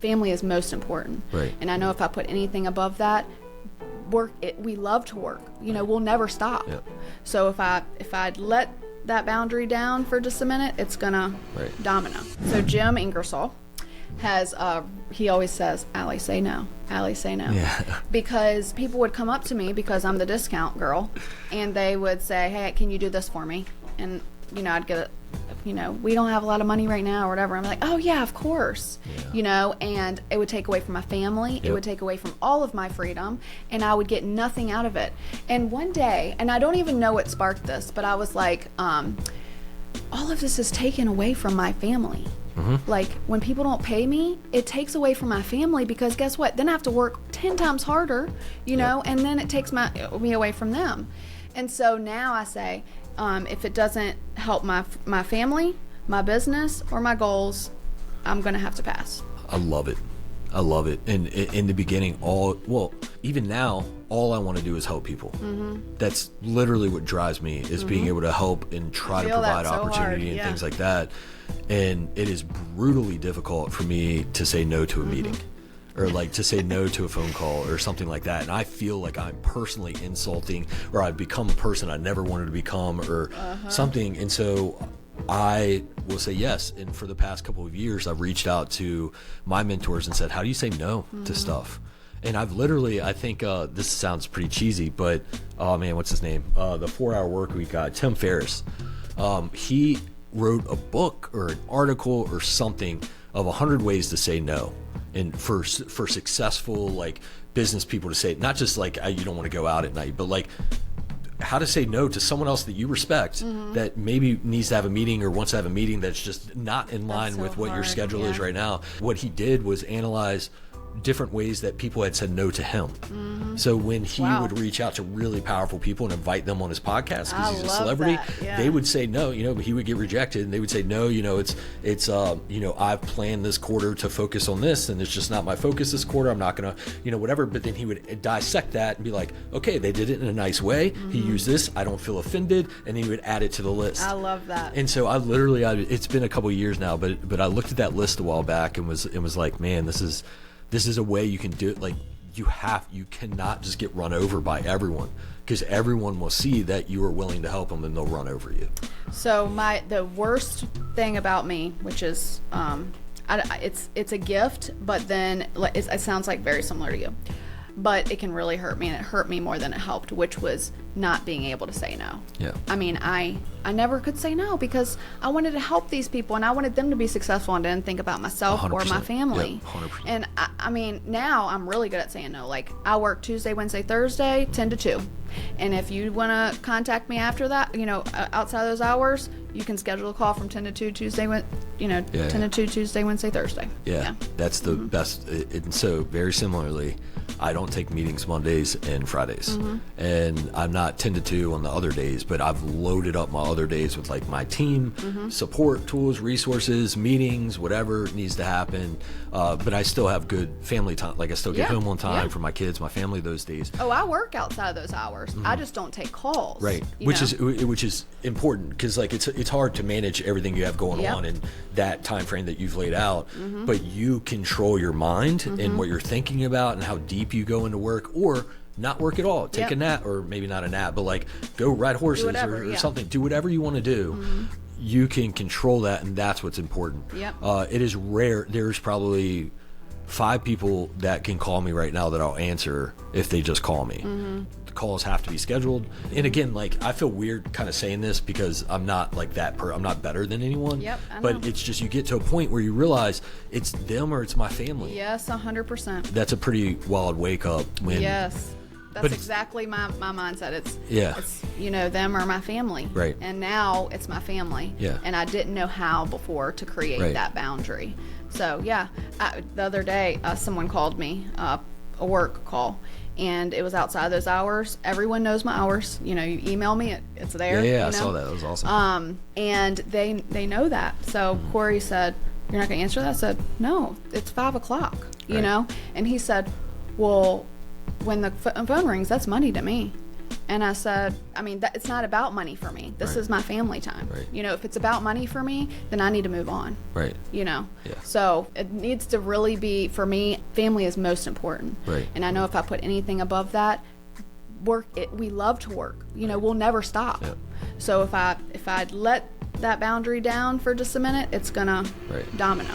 family is most important. Right. And I know if I put anything above that, we love to work. We'll never stop. Yep. So if I let that boundary down for just a minute, it's gonna domino. So Jim Ingersoll has he always says, Alie, say no. Alie, say no. Yeah. Because people would come up to me because I'm the discount girl, and they would say, hey, can you do this for me? And I'd get we don't have a lot of money right now or whatever. I'm like, oh yeah, of course. Yeah. And it would take away from my family. Yep. It would take away from all of my freedom, and I would get nothing out of it. And one day, and I don't even know what sparked this, but I was like, all of this is taken away from my family. Mm-hmm. Like, when people don't pay me, it takes away from my family, because guess what? Then I have to work 10 times harder, and then it takes me away from them. And so now I say, if it doesn't help my family, my business, or my goals, I'm going to have to pass. I love it. And in the beginning, even now, all I want to do is help people. Mm-hmm. That's literally what drives me, is being able to help and try to provide opportunity and things like that. And it is brutally difficult for me to say no to a meeting, or like to say no to a phone call or something like that. And I feel like I'm personally insulting, or I've become a person I never wanted to become, or something. And so I will say yes. And for the past couple of years, I've reached out to my mentors and said, how do you say no to stuff? And I've literally, I think this sounds pretty cheesy, but oh man, what's his name? The 4-Hour Workweek guy, Tim Ferriss. He wrote a book or an article or something of 100 ways to say no. And for successful like business people to say, not just like you don't want to go out at night, but like how to say no to someone else that you respect that maybe needs to have a meeting or wants to have a meeting that's just not in line with what your schedule is right now. What he did was analyze different ways that people had said no to him. So when he would reach out to really powerful people and invite them on his podcast because he's a celebrity, they would say no, but he would get rejected, and they would say no, it's I've planned this quarter to focus on this, and it's just not my focus this quarter. I'm not gonna whatever. But then he would dissect that and be like, okay, they did it in a nice way. He used this, I don't feel offended, and then he would add it to the list. I love that. And so it's been a couple of years now, but I looked at that list a while back and was like, man, this is a way you can do it. Like you cannot just get run over by everyone, because everyone will see that you are willing to help them and they'll run over you. So the worst thing about me, which is it's a gift, but then it sounds like very similar to you, but it can really hurt me, and it hurt me more than it helped, which was not being able to say no. Yeah. I mean, I never could say no, because I wanted to help these people, and I wanted them to be successful, and didn't think about myself 100%. or my family. Yep, 100%. And I mean, now I'm really good at saying no. Like, I work Tuesday, Wednesday, Thursday, 10 to 2. And if you want to contact me after that, outside of those hours, you can schedule a call from 10 to 2 Tuesday, 10 to 2 Tuesday, Wednesday, Thursday. Yeah. That's the best. And so very similarly, I don't take meetings Mondays and Fridays, and I'm not 10 to 2 on the other days, but I've loaded up my other days with like my team, support, tools, resources, meetings, whatever needs to happen. But I still have good family time. Like I still get home on time for my kids, my family those days. Oh, I work outside of those hours. I just don't take calls. Right. Which is important, because like it's hard to manage everything you have going on in that time frame that you've laid out, but you control your mind and what you're thinking about and how deep you go into work, or not work at all. Take a nap, or maybe not a nap, but like go ride horses or something. Do whatever you want to do. You can control that, and that's what's important. It is rare. There's probably 5 people that can call me right now that I'll answer if they just call me. The calls have to be scheduled. And again, like, I feel weird kind of saying this, because I'm not like that I'm not better than anyone. But it's just, you get to a point where you realize it's them or it's my family. Yes, 100%. That's a pretty wild wake up when. Yes. That's exactly my mindset. It's them or my family. Right. And now it's my family. Yeah. And I didn't know how before to create that boundary. So the other day, someone called me, a work call, and it was outside those hours. Everyone knows my hours. You email me, it's there. Yeah, I saw that. That was awesome. And they know that. So Corey said, "You're not going to answer that?" I said, "No, it's 5:00. You know." And he said, "Well, when the phone rings, that's money to me." And I said, I mean, it's not about money for me. This is my family time. Right. You know, if it's about money for me, then I need to move on. Right. You know? Yeah. So it needs to really be, for me, family is most important. Right. And I know if I put anything above that, we love to work. You know, we'll never stop. Yeah. So if I let that boundary down for just a minute, it's gonna domino.